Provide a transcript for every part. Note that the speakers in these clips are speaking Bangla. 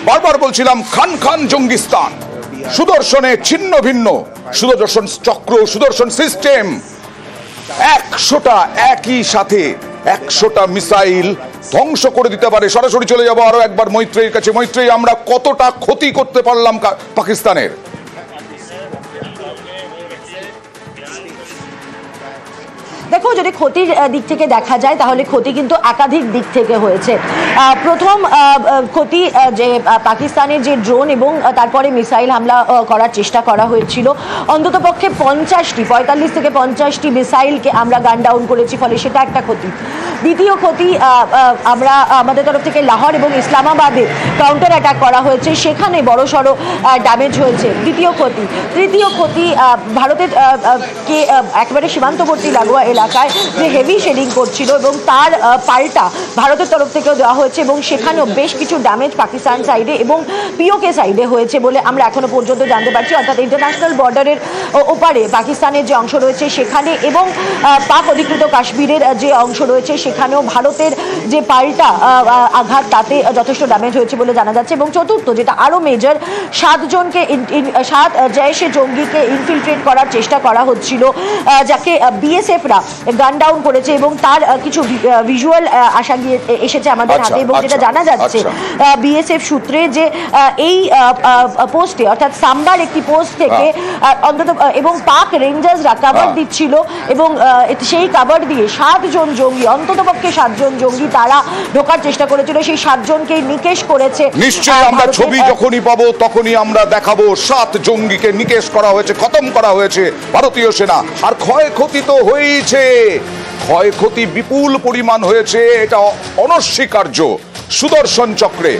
বারবার বলছিলাম খান খান জঙ্গিস্তান, সুদর্শনে ছিন্ন ভিন্ন, সুদর্শন চক্র, সুদর্শন সিস্টেম, 100টা একই সাথে 100টা মিসাইল ধ্বংস করে দিতে পারে। সরাসরি চলে যাব আরো একবার মৈত্রেয়ীর কাছে। মৈত্রেয়ী, আমরা কতটা ক্ষতি করতে পারলাম পাকিস্তানের? দেখো, যদি ক্ষতির দিক থেকে দেখা যায় তাহলে ক্ষতি কিন্তু একাধিক দিক থেকে হয়েছে। প্রথম ক্ষতি যে পাকিস্তানের যে ড্রোন এবং তারপরে মিসাইল হামলা করার চেষ্টা করা হয়েছিল, অন্ততপক্ষে 45 থেকে 50টি মিসাইলকে আমরা গান ডাউন করেছি, ফলে সেটা একটা ক্ষতি। দ্বিতীয় ক্ষতি, আমরা আমাদের তরফ থেকে লাহোর এবং ইসলামাবাদে কাউন্টার অ্যাটাক করা হয়েছে, সেখানে বড়সড় ড্যামেজ হয়েছে। দ্বিতীয় ক্ষতি। তৃতীয় ক্ষতি, ভারতের কে একেবারে সীমান্তবর্তী লাগোয়া এলাকায় যে হেভি শেডিং করছিল এবং তার পাল্টা ভারতের তরফ থেকেও দেওয়া হয়েছে এবং সেখানেও বেশ কিছু ড্যামেজ পাকিস্তান সাইডে এবং পিওকে সাইডে হয়েছে বলে আমরা এখনো পর্যন্ত জানতে পারছি। অর্থাৎ ইন্টারন্যাশনাল বর্ডারের ওপারে পাকিস্তানের যে অংশ রয়েছে সেখানে এবং পাক অধিকৃত কাশ্মীরের যে অংশ রয়েছে সেখানেও ভারতের যে পাল্টা আঘাত, তাতে যথেষ্ট ড্যামেজ হয়েছে বলে জানা যাচ্ছে। এবং চতুর্থ, যেটা আরও মেজর, 7 জেশে জঙ্গিকে ইনফিলট্রেট করার চেষ্টা করা হচ্ছিল, যাকে বিএসএফরা গান ডাউন করেছে এবং তার কিছু ভিজুয়াল আসা গিয়ে এসেছে আমাদের হাতে। এবং যেটা জানা যাচ্ছে বিএসএফ সূত্রে যে এই পোস্টে, অর্থাৎ সাম্বার একটি পোস্ট থেকে অন্তত এবং পাক রেঞ্জার্সরা কাভার দিচ্ছিল এবং সেই কাভার দিয়ে 7 জন জঙ্গি, অন্ততপক্ষে 7 জন জঙ্গি তারা ঢোকার চেষ্টা করেছিল। সেই 7 জনকেই নিকেশ করেছে। নিশ্চয়ই আমরা ছবি যখনই পাবো তখনই আমরা দেখাবো 7 জঙ্গিকে নিকেশ করা হয়েছে, খতম করা হয়েছে ভারতীয় সেনা। আর ক্ষয়ক্ষতি তো হয়েছে, ক্ষয়ক্ষতি বিপুল পরিমাণ হয়েছে, এটা অনস্বীকার্য। সুদর্শন চক্রে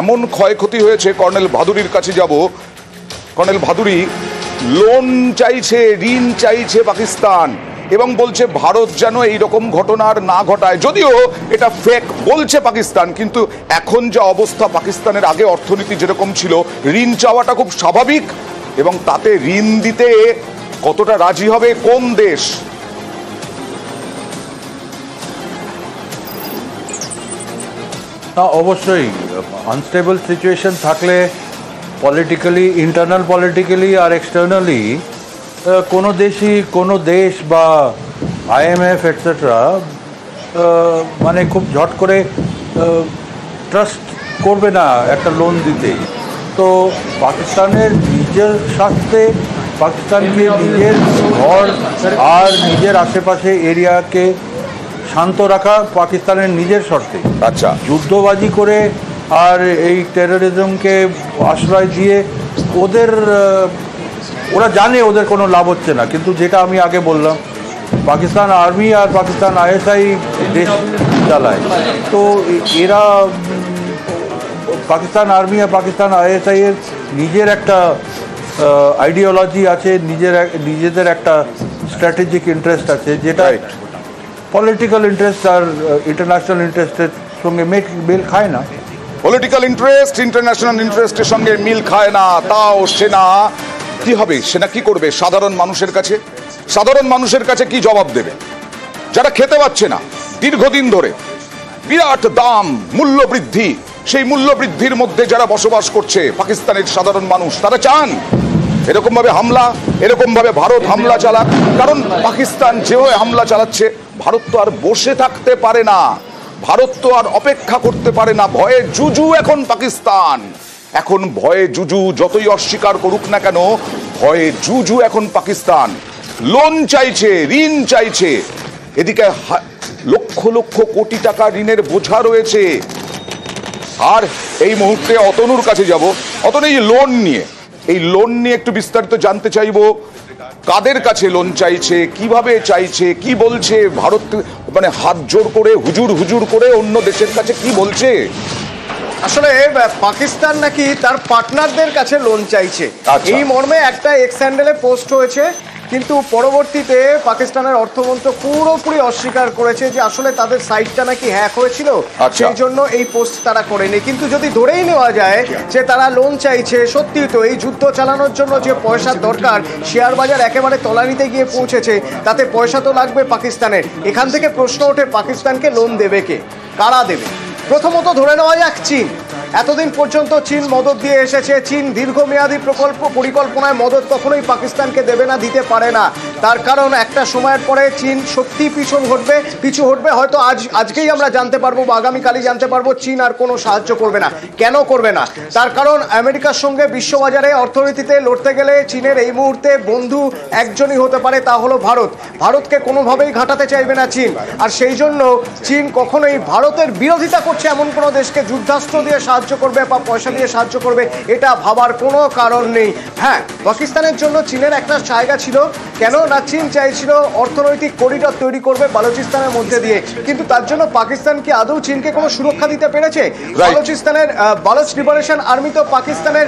এমন ক্ষয়ক্ষতি হয়েছে, কর্নেল ভাদুরীর কাছে যাব। কর্নেল ভাদুরী, লোন চাইছে, ঋণ চাইছে পাকিস্তান এবং বলছে ভারত যেন এইরকম ঘটনার না ঘটায়। যদিও এটা ফেক বলছে পাকিস্তান, কিন্তু এখন যা অবস্থা পাকিস্তানের, আগে অর্থনীতি যেরকম ছিল, ঋণ চাওয়াটা খুব স্বাভাবিক এবং তাতে ঋণ দিতে কতটা রাজি হবে কোন দেশ? না, অবশ্যই আনস্টেবল সিচুয়েশন থাকলে পলিটিক্যালি, ইন্টারনাল পলিটিক্যালি আর এক্সটার্নালি কোনো দেশ বা আইএমএফ এটসেট্রা মানে খুব ঝট করে ট্রাস্ট করবে না একটা লোন দিতে। তো পাকিস্তানের নিজের স্বার্থে, পাকিস্তানকে নিজের ঘর আর নিজের আশেপাশে এরিয়াকে শান্ত রাখা পাকিস্তানের নিজের শর্তে। আচ্ছা, যুদ্ধবাজি করে আর এই টেরোরিজমকে আশ্রয় দিয়ে ওরা জানে ওদের কোনো লাভ হচ্ছে না। কিন্তু যেটা আমি আগে বললাম, পাকিস্তান আর্মি আর পাকিস্তান আইএসআই দেশ চালায়, তো এরা পাকিস্তান আর্মি আর পাকিস্তান আইএসআই এর নিজের একটা আইডিওলজি আছে, নিজেদের একটা স্ট্র্যাটেজিক ইন্টারেস্ট আছে, যেটা পলিটিক্যাল ইন্টারেস্ট আর ইন্টারন্যাশনাল ইন্টারেস্টের সঙ্গে মেল খায় না। পলিটিক্যাল ইন্টারেস্ট ইন্টারন্যাশনাল ইন্টারেস্টের সঙ্গে মিল খায় না। তাও সেনা কি হবে? সেনা কি করবে সাধারণ মানুষের কাছে? সাধারণ মানুষের কাছে কি জবাব দেবে? যারা খেতে পাচ্ছে না দীর্ঘদিন ধরে, বিরাট দাম, মূল্য বৃদ্ধি, সেই মূল্য বৃদ্ধির মধ্যে যারা বসবাস করছে পাকিস্তানের সাধারণ মানুষ, তারা চান এরকম ভাবে হামলা, এরকম ভাবে ভারত হামলা চালাক। কারণ পাকিস্তান যেভাবে হামলা চালাচ্ছে, ভারত তো আর বসে থাকতে পারে না, ভারত তো আর অপেক্ষা করতে পারে না। ভয়ে জুজু এখন পাকিস্তান, এখন ভয়ে জুজু, যতই অস্বীকার করুক না কেন, ভয়ে জুজু এখন পাকিস্তান। লোন চাইছে, ঋণ চাইছে, এদিকে লক্ষ লক্ষ কোটি টাকা ঋণের বোঝা রয়েছে। আর এই মুহূর্তে অতনুর কাছে যাব। অতনু, এই লোন নিয়ে একটু বিস্তারিত জানতে চাইবো। কাদের কাছে লোন চাইছে, কিভাবে চাইছে, কি বলছে ভারত? মানে হাত জোর করে, হুজুর করে অন্য দেশের কাছে কি বলছে? আসলে পাকিস্তান নাকি তার পার্টনারদের কাছে লোন চাইছে, এই মর্মে একটা এক্স হ্যান্ডেলে পোস্ট হয়েছে। কিন্তু পরবর্তীতে পাকিস্তানের অর্থমন্ত্রক পুরোপুরি অস্বীকার করেছে যে আসলে তাদের সাইটটা নাকি হ্যাক হয়েছিল, সেই জন্য এই পোস্ট তারা করেনি। কিন্তু যদি ধরেই নেওয়া যায় যে তারা লোন চাইছে, সত্যি তো এই যুদ্ধ চালানোর জন্য যে পয়সার দরকার, শেয়ার বাজার একেবারে তলানিতে গিয়ে পৌঁছেছে, তাতে পয়সা তো লাগবে পাকিস্তানের। এখান থেকে প্রশ্ন ওঠে, পাকিস্তানকে লোন দেবে কে, কারা দেবে? প্রথমত ধরে নেওয়া যাক চীন। এতদিন পর্যন্ত চীন মদত দিয়ে এসেছে। চীন দীর্ঘমেয়াদী পরিকল্পনায় মদত কখনোই পাকিস্তানকে দেবে না, দিতে পারে না। তার কারণ একটা সময়ের পরে চীন সত্যি পিছু হটবে। হয়তো আজকেই আমরা জানতে পারবো বা আগামীকালই জানতে পারবো চীন আর কোনো সাহায্য করবে না। কেন করবে না? তার কারণ আমেরিকার সঙ্গে বিশ্ববাজারে অর্থনীতিতে লড়তে গেলে চীনের এই মুহূর্তে বন্ধু একজনই হতে পারে, তা হলো ভারত। ভারতকে কোনোভাবেই ঘাটাতে চাইবে না চীন। আর সেই জন্য চীন কখনোই ভারতের বিরোধিতা করছে এমন কোনো দেশকে যুদ্ধাস্ত্র দিয়ে সাহায্য করবে বা পয়সা দিয়ে সাহায্য করবে, এটা ভাবার কোনো কারণ নেই। হ্যাঁ, পাকিস্তানের জন্য চীনের একটা জায়গা ছিল। কেন না? চীন চাইছিল অর্থনৈতিক করিডর তৈরি করবে বালুচিস্তানের মধ্যে দিয়ে। কিন্তু তার জন্য পাকিস্তান কি আদৌ চীনকে কোনো সুরক্ষা দিতে পেরেছে? বালুচিস্তানের বালুচ লিবারেশন আর্মি তো পাকিস্তানের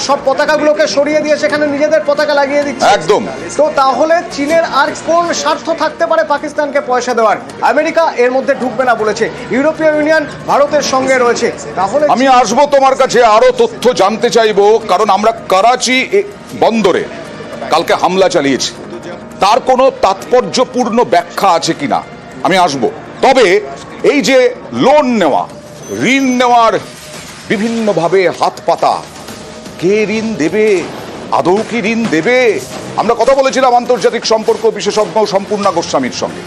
সব পতাকাগুলোকে সরিয়ে দিয়ে সেখানে নিজেদের পতাকা লাগিয়ে দিচ্ছে একদম। তো তাহলে চীনের আর কোন স্বার্থ থাকতে পারে পাকিস্তানকে পয়সা দেওয়ার? আমেরিকা এর মধ্যে ঢুকবে না বলেছে, ইউরোপীয় ইউনিয়ন ভারতের সঙ্গে রয়েছে। তাহলে আমি আসবো তোমার কাছে, আরো তথ্য জানতে চাইবো, কারণ আমরা করাচি বন্দরে কালকে হামলা চালিয়েছি, তার কোনো তাৎপর্যপূর্ণ ব্যাখ্যা আছে কিনা আমি আসবো। তবে এই যে লোন নেওয়া, ঋণ নেওয়ার বিভিন্নভাবে হাত পাতা, কে ঋণ দেবে, আদৌ কি ঋণ দেবে? আমরা কথা বলেছিলাম আন্তর্জাতিক সম্পর্ক বিশেষজ্ঞ সম্পূর্ণা গোস্বামীর সঙ্গে।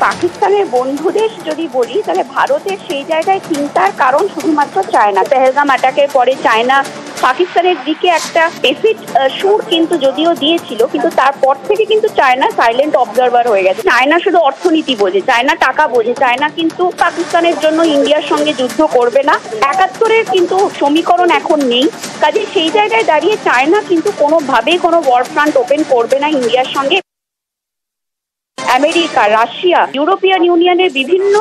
পাকিস্তানের বন্ধু দেশ যদি বলি, তাহলে ভারতের সেই জায়গায় চিন্তার কারণ শুধুমাত্র চায়না। পেহেলগাম অ্যাটাকের পরে চায়না পাকিস্তানের দিকে একটা এসিড সুর কিন্তু যদিও দিয়েছিল, কিন্তু তারপর থেকে কিন্তু চায়না সাইলেন্ট অবজারভার হয়ে গেছে। চায়না শুধু অর্থনীতি বোঝে, চায়না টাকা বোঝে। চায়না কিন্তু পাকিস্তানের জন্য ইন্ডিয়ার সঙ্গে যুদ্ধ করবে না। ৭১-এর কিন্তু সমীকরণ এখন নেই। কাজে সেই জায়গায় দাঁড়িয়ে চায়না কিন্তু কোনোভাবেই কোনো ওয়ার ফ্রন্ট ওপেন করবে না ইন্ডিয়ার সঙ্গে। আমেরিকা, রাশিয়া, ইউরোপিয়ান ইউনিয়নের বিভিন্ন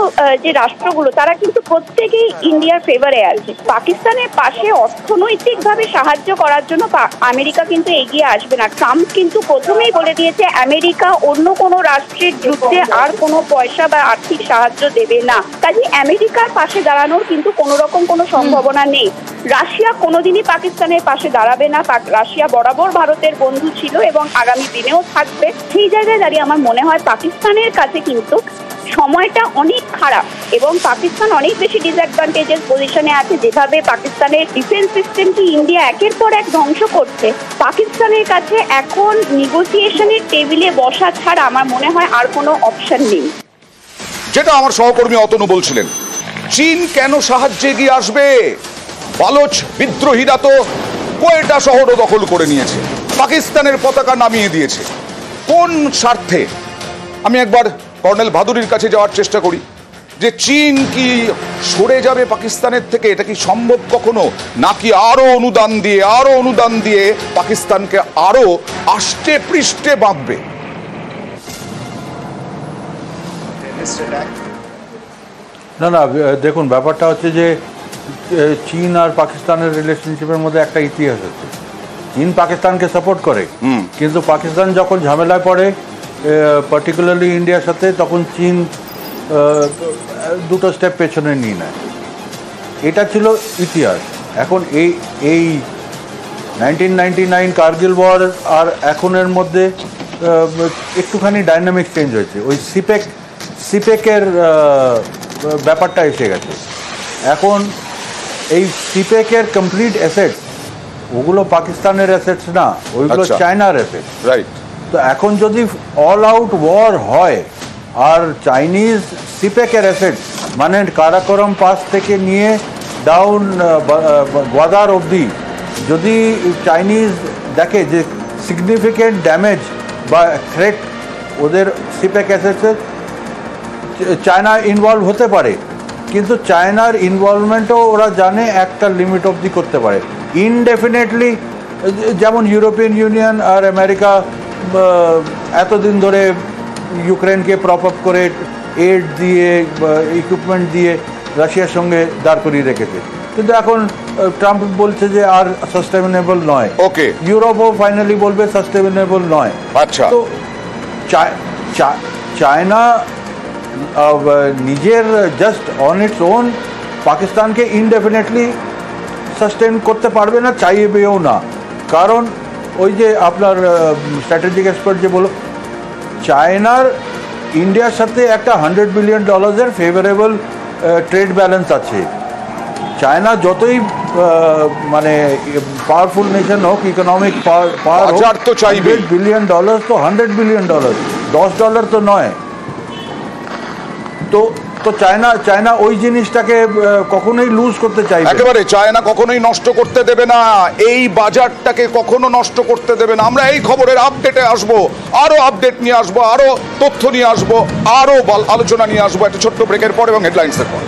যে রাষ্ট্রগুলো, তারা কিন্তু প্রত্যেকেই ইন্ডিয়ার ফেভারে আছে। পাকিস্তানের পাশে অর্থনৈতিকভাবে সাহায্য করার জন্য আমেরিকা কিন্তু এগিয়ে আসবে না। ট্রাম্প কিন্তু প্রথমেই বলে দিয়েছে আমেরিকা অন্য কোনো রাষ্ট্রের যুদ্ধে আর কোনো পয়সা বা আর্থিক সাহায্য দেবে না। কাজে আমেরিকার পাশে দাঁড়ানোর কিন্তু কোনো রকম কোনো সম্ভাবনা নেই। রাশিয়া কোনোদিনই পাকিস্তানের পাশে দাঁড়াবে না। রাশিয়া বরাবর ভারতের বন্ধু ছিল এবং আগামী দিনেও থাকবে। সেই জায়গায় দাঁড়িয়ে আমার মনে হয় পাকিস্তানের কাছে কিন্তু সময়টা অনেক খারাপ এবং পাকিস্তান অনেক বেশি ডিসঅ্যাডভান্টেজেস পজিশনে আছে। যেভাবে পাকিস্তানের ডিফেন্স সিস্টেমকে ইন্ডিয়া একের পর এক ধ্বংস করছে, পাকিস্তানের কাছে এখন নেগোসিয়েশনের টেবিলে বসা ছাড়া আমার মনে হয় আর কোনো অপশন নেই। যেটা আমার সহকর্মী অতনু বলছিলেন, চীন কেন সাহায্যে এগিয়ে আসবে? বালোচ বিদ্রোহীরা তো কোয়েটা শহরও দখল করে নিয়েছে, পাকিস্তানের পতাকা নামিয়ে দিয়েছে। কোন স্বার্থে? আমি একবার কর্নেল ভাদুরীর কাছে যাওয়ার চেষ্টা করি যে চীন কি সরে যাবে পাকিস্তানের থেকে? এটা কি সম্ভব কখনো? নাকি আরো অনুদান দিয়ে পাকিস্তানকে আরো আষ্টে পৃষ্ঠে বাঁধবে? না, দেখুন, ব্যাপারটা হচ্ছে যে চীন আর পাকিস্তানের রিলেশনশিপের মধ্যে একটা ইতিহাস আছে। চীন পাকিস্তানকে সাপোর্ট করে, কিন্তু পাকিস্তান যখন ঝামেলায় পড়ে পার্টিকুলারলি ইন্ডিয়ার সাথে, তখন চীন দুটো স্টেপ পেছনে নিয়ে নেয়। এটা ছিল ইতিহাস। এখন এই 1999 কার্গিল ওয়ার আর এখনের মধ্যে একটুখানি ডাইনামিক চেঞ্জ হয়েছে। ওই সিপেকের ব্যাপারটা এসে গেছে। এখন এই সিপেকের কমপ্লিট অ্যাসেটস, ওগুলো পাকিস্তানের অ্যাসেটস না, ওইগুলো চায়নার অ্যাসেটস। রাইট। তো এখন যদি অল আউট ওয়ার হয় আর চাইনিজ সিপেকের অ্যাসেটস, মানে কারাকোরাম পাস থেকে নিয়ে ডাউন গোয়াদার অবধি, যদি চাইনিজ দেখে যে সিগনিফিকেন্ট ড্যামেজ বা থ্রেট ওদের সিপেক অ্যাসেটসের, চায়না ইনভলভ হতে পারে। কিন্তু চায়নার ইনভলভমেন্টও ওরা জানে একটা লিমিট অবধি করতে পারে। ইনডেফিনেটলি, যেমন ইউরোপিয়ান ইউনিয়ন আর আমেরিকা এতদিন ধরে ইউক্রেনকে প্রপ আপ করে এড দিয়ে ইকুইপমেন্ট দিয়ে রাশিয়ার সঙ্গে দাঁড় করিয়ে রেখেছে, কিন্তু এখন ট্রাম্প বলছে যে আর সাস্টেনেবল নয়। ওকে, ইউরোপও ফাইনালি বলবে সাস্টেনেবল নয়। আচ্ছা, তো চায়না নিজের জাস্ট অন ইটস ওন পাকিস্তানকে ইনডেফিনেটলি সাস্টেন করতে পারবে না, চাইবেও না। কারণ ওই যে আপনার স্ট্র্যাটেজিক এক্সপার্ট যে বলো, চায়নার ইন্ডিয়ার সাথে একটা $100 বিলিয়ন ফেভারেবল ট্রেড ব্যালেন্স আছে। চায়না যতই মানে পাওয়ারফুল নেশন হোক, ইকোনমিক পাওয়ার বাজার তো চাইবে। $100 বিলিয়ন তো $100 বিলিয়ন, $10 তো নয়। তো চায়না ওই জিনিসটাকে কখনোই লুজ করতে চাইবে একেবারে। চায়না কখনোই নষ্ট করতে দেবে না, এই বাজারটাকে কখনো নষ্ট করতে দেবে না। আমরা এই খবরের আপডেটে আসবো, আরো আপডেট নিয়ে আসবো, আরো তথ্য নিয়ে আসবো, আরো আলোচনা নিয়ে আসবো একটা ছোট্ট ব্রেকের পর এবং হেডলাইন্সের পর।